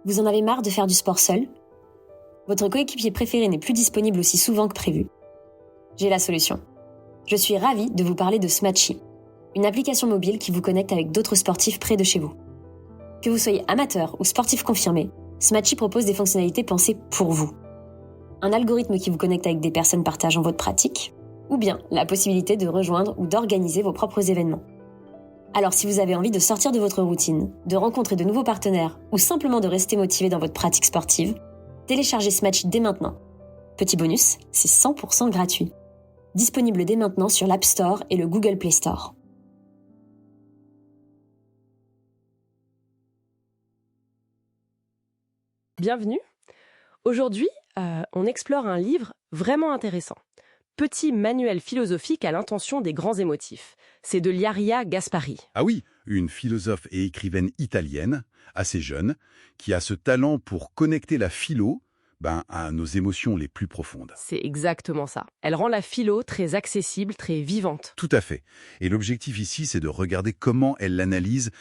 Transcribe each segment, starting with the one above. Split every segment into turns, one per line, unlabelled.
Vous en avez marre de faire du sport seul? Votre coéquipier préféré n'est plus disponible aussi souvent que prévu? J'ai la solution. Je suis ravie de vous parler de Smatchy, une application mobile qui vous connecte avec d'autres sportifs près de chez vous. Que vous soyez amateur ou sportif confirmé, Smatchy propose des fonctionnalités pensées pour vous. Un algorithme qui vous connecte avec des personnes partageant votre pratique, ou bien la possibilité de rejoindre ou d'organiser vos propres événements. Alors si vous avez envie de sortir de votre routine, de rencontrer de nouveaux partenaires ou simplement de rester motivé dans votre pratique sportive, téléchargez Smatchy dès maintenant. Petit bonus, c'est 100% gratuit. Disponible dès maintenant sur l'App Store et le Google Play Store.
Bienvenue. Aujourd'hui, on explore un livre vraiment intéressant. Petit manuel philosophique à l'intention des grands émotifs. C'est de Liaria Gaspari.
Ah oui, une philosophe et écrivaine italienne, assez jeune, qui a ce talent pour connecter la philo à nos émotions les plus profondes.
C'est exactement ça. Elle rend la philo très accessible, très vivante.
Tout à fait. Et l'objectif ici, c'est de regarder comment elle analyse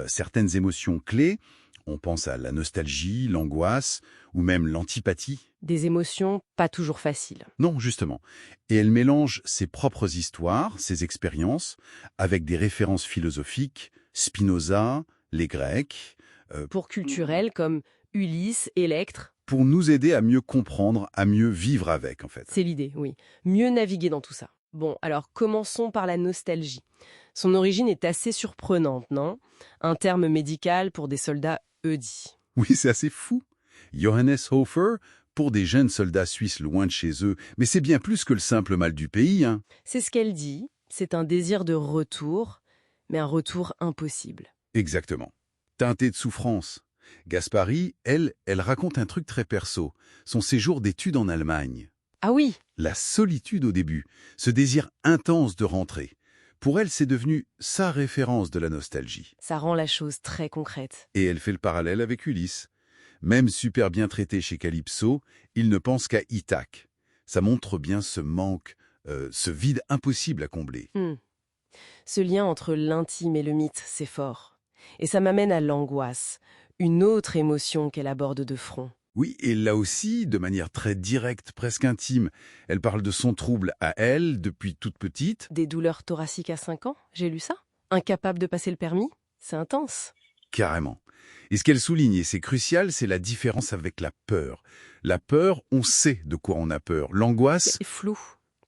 certaines émotions clés. On pense à la nostalgie, l'angoisse ou même l'antipathie.
Des émotions pas toujours faciles.
Non, justement. Et elle mélange ses propres histoires, ses expériences, avec des références philosophiques, Spinoza, les Grecs.
Pour culturels comme Ulysse, Électre.
Pour nous aider à mieux comprendre, à mieux vivre avec, en fait.
C'est l'idée, oui. Mieux naviguer dans tout ça. Bon, alors commençons par la nostalgie. Son origine est assez surprenante, non? Un terme médical pour des soldats eudis.
Oui, c'est assez fou. Johannes Hofer, pour des jeunes soldats suisses loin de chez eux, mais c'est bien plus que le simple mal du pays, hein.
C'est ce qu'elle dit, c'est un désir de retour, mais un retour impossible.
Exactement. Teinté de souffrance. Gaspari, elle raconte un truc très perso, son séjour d'études en Allemagne.
Ah oui,
La solitude au début, ce désir intense de rentrer. Pour elle, c'est devenu sa référence de la nostalgie.
ça rend la chose très concrète.
Et elle fait le parallèle avec Ulysse. Même super bien traité chez Calypso, il ne pense qu'à Ithaque. Ça montre bien ce manque, ce vide impossible à combler.
Ce lien entre l'intime et le mythe, c'est fort. Et ça m'amène à l'angoisse, une autre émotion qu'elle aborde de front.
Oui, et là aussi, de manière très directe, presque intime, elle parle de son trouble à elle, depuis toute petite.
Des douleurs thoraciques à 5 ans, j'ai lu ça. Incapable de passer le permis, c'est intense.
Carrément. Et ce qu'elle souligne, et c'est crucial, c'est la différence avec la peur. La peur, on sait de quoi on a peur. L'angoisse,
C'est flou,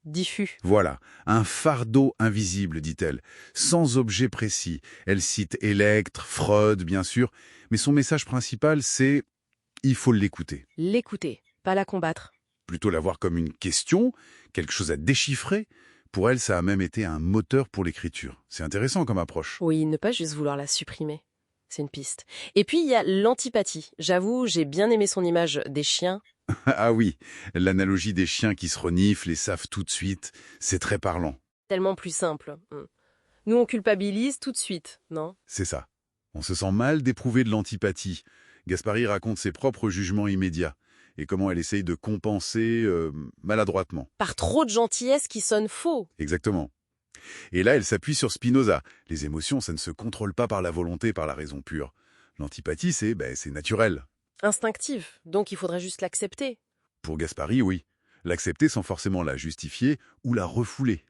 diffus.
voilà, un fardeau invisible, dit-elle, sans objet précis. Elle cite Électre, Freud, bien sûr, mais son message principal, c'est « il faut l'écouter ».
L'écouter, pas la combattre.
Plutôt la voir comme une question, quelque chose à déchiffrer. Pour elle, ça a même été un moteur pour l'écriture. C'est intéressant comme approche.
Oui, ne pas juste vouloir la supprimer. C'est une piste. Et puis, il y a l'antipathie. J'avoue, j'ai bien aimé son image des chiens.
Ah oui, l'analogie des chiens qui se reniflent et savent tout de suite, c'est très parlant.
Tellement plus simple. Nous, on culpabilise tout de suite, non?
C'est ça. On se sent mal d'éprouver de l'antipathie. Gaspari raconte ses propres jugements immédiats et comment elle essaye de compenser maladroitement.
Par trop de gentillesse qui sonne faux.
Exactement. Et là, elle s'appuie sur Spinoza. Les émotions, ça ne se contrôle pas par la volonté, par la raison pure. L'antipathie, c'est naturel.
Instinctive, donc il faudrait juste l'accepter.
Pour Gaspari, oui. L'accepter sans forcément la justifier ou la refouler.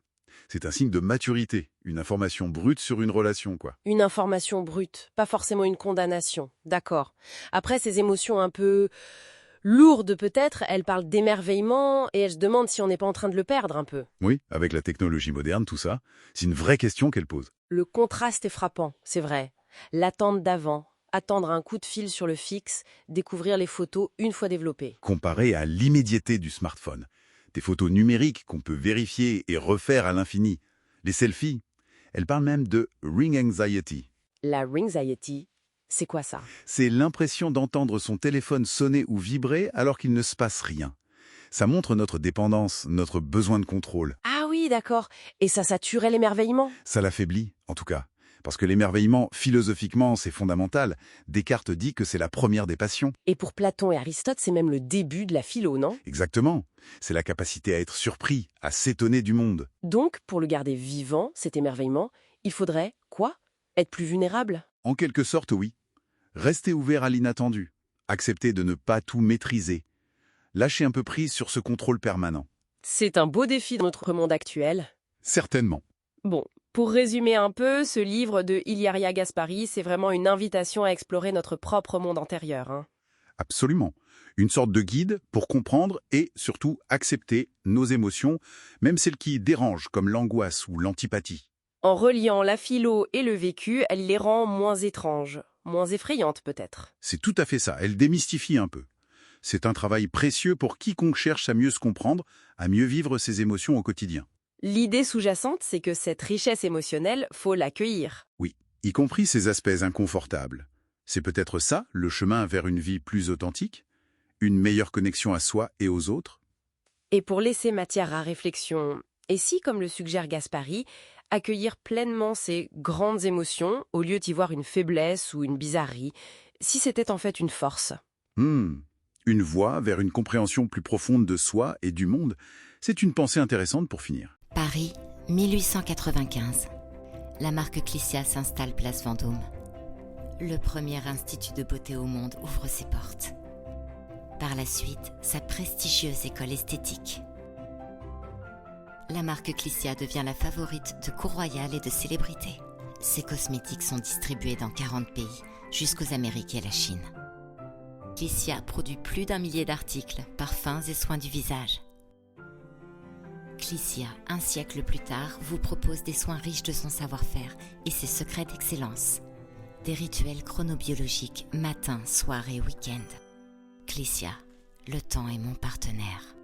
C'est un signe de maturité, une information brute sur une relation, quoi.
Une information brute, pas forcément une condamnation. D'accord. Après, ces émotions un peu lourdes peut-être, elle parle d'émerveillement et elle se demande si on n'est pas en train de le perdre un peu.
Oui, avec la technologie moderne, tout ça, c'est une vraie question qu'elle pose.
Le contraste est frappant, c'est vrai. L'attente d'avant, attendre un coup de fil sur le fixe, découvrir les photos une fois développées.
Comparé à l'immédiateté du smartphone. Des photos numériques qu'on peut vérifier et refaire à l'infini. Les selfies, elle parle même de ring anxiety.
La ringxiety, c'est quoi ça?
C'est l'impression d'entendre son téléphone sonner ou vibrer alors qu'il ne se passe rien. Ça montre notre dépendance, notre besoin de contrôle.
Ah oui, d'accord. Et ça saturait l'émerveillement?
Ça l'affaiblit, en tout cas. Parce que l'émerveillement, philosophiquement, c'est fondamental. Descartes dit que c'est la première des passions.
Et pour Platon et Aristote, c'est même le début de la philo, non?
Exactement. C'est la capacité à être surpris, à s'étonner du monde.
Donc, pour le garder vivant, cet émerveillement, il faudrait, quoi? Être plus vulnérable?
En quelque sorte, oui. Rester ouvert à l'inattendu, Accepter de ne pas tout maîtriser. Lâcher un peu prise sur ce contrôle permanent.
C'est un beau défi dans notre monde actuel.
Certainement.
Bon, pour résumer un peu, ce livre de Ilaria Gaspari, c'est vraiment une invitation à explorer notre propre monde intérieur, hein.
Absolument. Une sorte de guide pour comprendre et, surtout, accepter nos émotions, même celles qui dérangent, comme l'angoisse ou l'antipathie.
En reliant la philo et le vécu, elle les rend moins étranges, moins effrayantes peut-être.
C'est tout à fait ça, elle démystifie un peu. C'est un travail précieux pour quiconque cherche à mieux se comprendre, à mieux vivre ses émotions au quotidien.
L'idée sous-jacente, c'est que cette richesse émotionnelle, faut l'accueillir.
Oui, y compris ces aspects inconfortables. C'est peut-être ça, le chemin vers une vie plus authentique, une meilleure connexion à soi et aux autres.
Et pour laisser matière à réflexion, et si, comme le suggère Gaspari, accueillir pleinement ces grandes émotions, au lieu d'y voir une faiblesse ou une bizarrerie, si c'était en fait une force.
Une voie vers une compréhension plus profonde de soi et du monde, c'est une pensée intéressante pour finir.
Paris, 1895. La marque Clicia s'installe place Vendôme. Le premier institut de beauté au monde ouvre ses portes. Par la suite, sa prestigieuse école esthétique. La marque Clicia devient la favorite de cours royales et de célébrités. Ses cosmétiques sont distribués dans 40 pays, jusqu'aux Amériques et la Chine. Clicia produit plus d'1 millier d'articles, parfums et soins du visage. Clicia, un siècle plus tard, vous propose des soins riches de son savoir-faire et ses secrets d'excellence. Des rituels chronobiologiques, matin, soir et week-end. Clicia, le temps est mon partenaire.